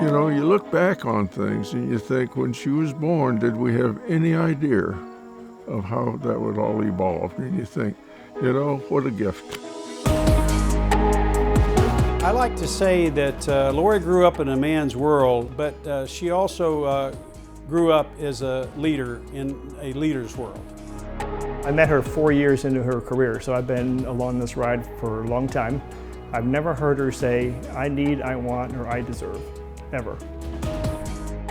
You know, you look back on things and you think, when she was born, did we have any idea of how that would all evolve? And you think, you know, what a gift. I like to say that Lori grew up in a man's world, but she also grew up as a leader in a leader's world. I met her 4 years into her career, so I've been along this ride for a long time. I've never heard her say, I need, I want, or I deserve, ever.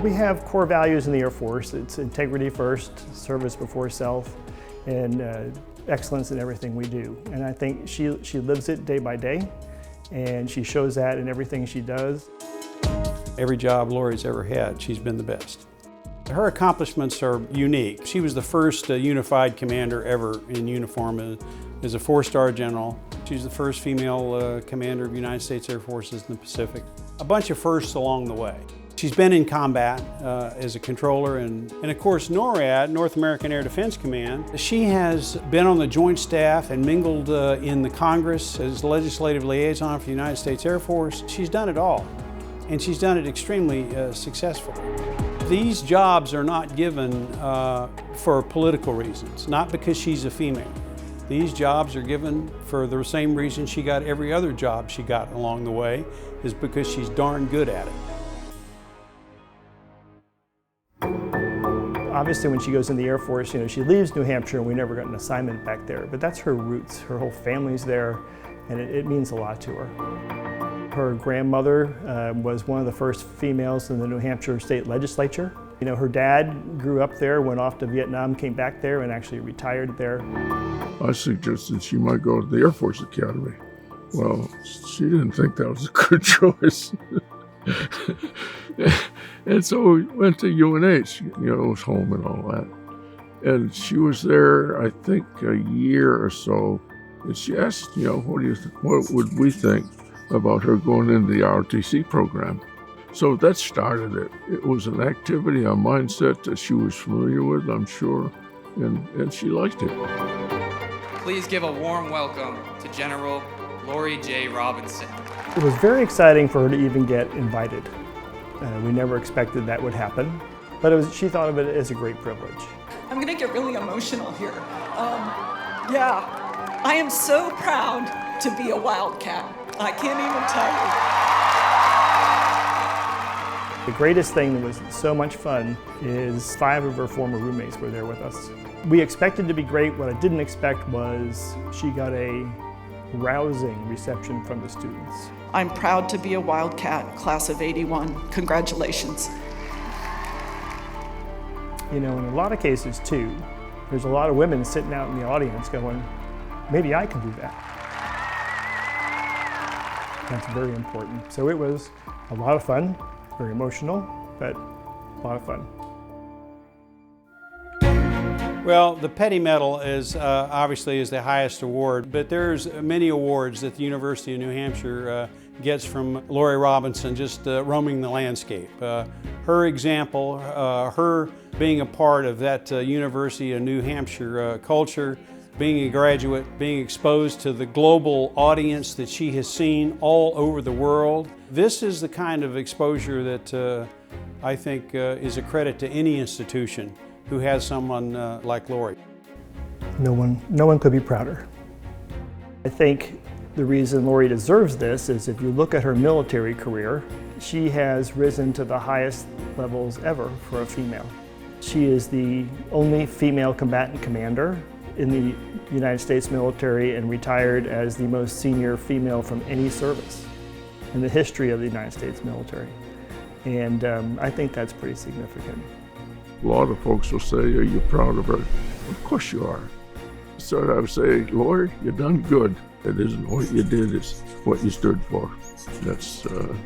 We have core values in the Air Force. It's integrity first, service before self, and excellence in everything we do. And I think she lives it day by day, and she shows that in everything she does. Every job Lori's ever had, she's been the best. Her accomplishments are unique. She was the first unified commander ever in uniform as a 4-star general. She's the first female commander of the United States Air Forces in the Pacific. A bunch of firsts along the way. She's been in combat as a controller and of course NORAD, North American Air Defense Command. She has been on the Joint Staff and mingled in the Congress as legislative liaison for the United States Air Force. She's done it all, and she's done it extremely successfully. These jobs are not given for political reasons, not because she's a female. These jobs are given for the same reason she got every other job she got along the way, is because she's darn good at it. Obviously, when she goes in the Air Force, you know, she leaves New Hampshire and we never got an assignment back there, but that's her roots. Her whole family's there, and it means a lot to her. Her grandmother was one of the first females in the New Hampshire State Legislature. You know, her dad grew up there, went off to Vietnam, came back there, and actually retired there. I suggested she might go to the Air Force Academy. Well, she didn't think that was a good choice. And so we went to UNH, you know, it was home and all that. And she was there, I think, a year or so. And she asked, you know, what would we think about her going into the ROTC program? So that started it. It was an activity, a mindset that she was familiar with, I'm sure, and she liked it. Please give a warm welcome to General Lori J. Robinson. It was very exciting for her to even get invited. We never expected that would happen, but she thought of it as a great privilege. I'm gonna get really emotional here. Yeah, I am so proud to be a Wildcat. I can't even tell you. The greatest thing that was so much fun is 5 of her former roommates were there with us. We expected to be great. What I didn't expect was she got a rousing reception from the students. I'm proud to be a Wildcat, class of '81. Congratulations. You know, in a lot of cases too, there's a lot of women sitting out in the audience going, maybe I can do that. That's very important. So it was a lot of fun, very emotional, but a lot of fun. Well, the Pettee Medal is obviously the highest award, but there's many awards that the University of New Hampshire gets from Lori Robinson just roaming the landscape. Her example, her being a part of that University of New Hampshire culture, being a graduate, being exposed to the global audience that she has seen all over the world. This is the kind of exposure that I think is a credit to any institution who has someone like Lori. No one could be prouder. I think the reason Lori deserves this is if you look at her military career, she has risen to the highest levels ever for a female. She is the only female combatant commander in the United States military and retired as the most senior female from any service in the history of the United States military. And I think that's pretty significant. A lot of folks will say, are you proud of her? Of course you are. So I would say, Lori, you done good. It isn't what you did, it's what you stood for. That's her.